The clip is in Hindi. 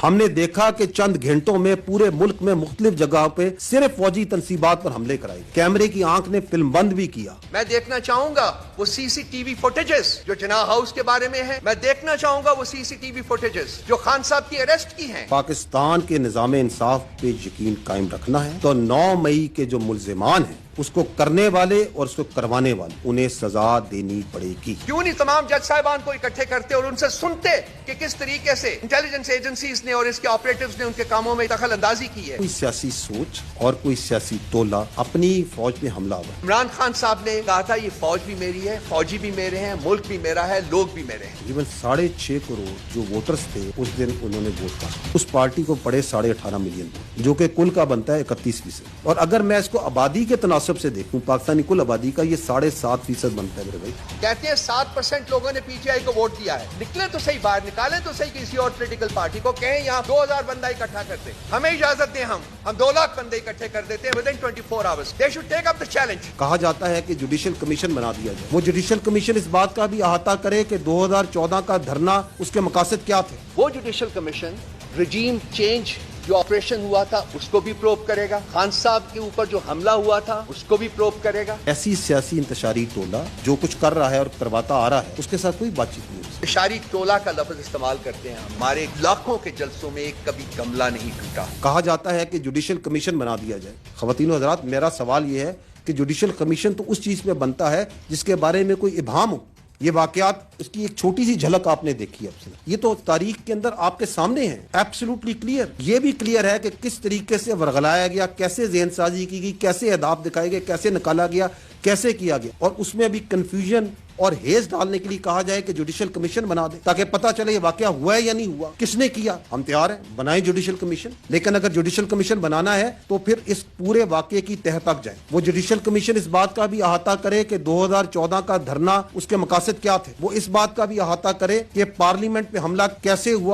हमने देखा कि चंद घंटों में पूरे मुल्क में मुख्तलिफ जगहों पे सिर्फ फौजी तनसीबात पर हमले कराए। कैमरे की आंख ने फिल्म बंद भी किया। मैं देखना चाहूंगा वो सीसीटीवी फुटेजेस जो जिन्ना हाउस के बारे में है। मैं देखना चाहूंगा वो सीसीटीवी फुटेजेस जो खान साहब की अरेस्ट की हैं। पाकिस्तान के निजाम इंसाफ पे यकीन कायम रखना है तो 9 मई के जो मुल्जिमान हैं उसको करने वाले और उसको करवाने वाले उन्हें सजा देनी पड़ेगी। क्यों नहीं तमाम जज साहिबान को इकट्ठे करते और उनसे सुनते कि किस तरीके से इंटेलिजेंस एजेंसीज ने और इसके ऑपरेटिव्स ने उनके कामों में दखल अंदाजी की है। कोई सियासी सोच और कोई सियासी तोला अपनी फौज पे हमला हुआ। इमरान खान साहब ने कहा था ये फौज भी मेरी है, फौजी भी मेरे हैं, मुल्क भी मेरा है, लोग भी मेरे हैं। तकरीबन 6.5 करोड़ जो वोटर्स थे उस दिन उन्होंने वोट किया। उस पार्टी को पड़े 18.5 मिलियन वोट जो कि कुल का बनता है 31%। और अगर मैं इसको आबादी के तनासब से देखूं पाकिस्तानी कुल आबादी का ये 7.5% बनता है मेरे भाई। कहते हैं 7% लोगों ने पीटीआई को वोट दिया है। निकले तो सही बाहर, निकाले तो सही किसी और पॉलिटिकल पार्टी को, कहें यहाँ 2000 बंदा इकट्ठा करते, हमें इजाजत दें, हम 2 लाख बंदे इकट्ठे कर देते हैं within 24 hours. They should take up the challenge. कहा जाता है कि जुडिशियल कमीशन बना दिया जाए। वो जुडिशियल कमीशन इस बात का भी अहाता करे कि 2014 का धरना उसके मकासद क्या थे। वो जुडिशियल कमीशन रिजीम चेंज जो ऑपरेशन हुआ था उसको भी प्रोब करेगा, खान साहब के ऊपर जो हमला हुआ था उसको भी प्रोब करेगा। ऐसी सियासी इंतशारी टोला जो कुछ कर रहा है और करवाता आ रहा है उसके साथ कोई बातचीत नहीं। इंतशारी टोला का लफ्ज इस्तेमाल करते हैं। हमारे लाखों के जलसों में एक कभी गमला नहीं टूटा। कहा जाता है कि जुडिशियल कमीशन बना दिया जाए। ख़वातीन हज़रात, मेरा सवाल यह है कि जुडिशियल कमीशन तो उस चीज में बनता है जिसके बारे में कोई इबाम हो। ये वाकयात इसकी एक छोटी सी झलक आपने देखी अब से, ये तो तारीख के अंदर आपके सामने है, एब्सोल्युटली क्लियर। ये भी क्लियर है कि किस तरीके से वरगलाया गया, कैसे ज़हनसाजी की गई, कैसे अहदाफ दिखाए गए, कैसे निकाला गया, कैसे किया गया। और उसमें भी कंफ्यूजन और हेज डालने के लिए कहा जाए कि जुडिशियल कमीशन बना दे ताकि पता चले ये वाकया हुआ है या नहीं हुआ, किसने किया। हम तैयार हैं, बनाए जुडिशियल कमीशन, लेकिन अगर जुडिशियल कमीशन बनाना है तो फिर इस पूरे वाकये की तह तक जाए। वो जुडिशियल कमीशन इस बात का भी अहाता करे कि 2014 का धरना उसके मकासद क्या थे। वो इस बात का भी अहाता करे कि पार्लियामेंट पे हमला कैसे हुआ।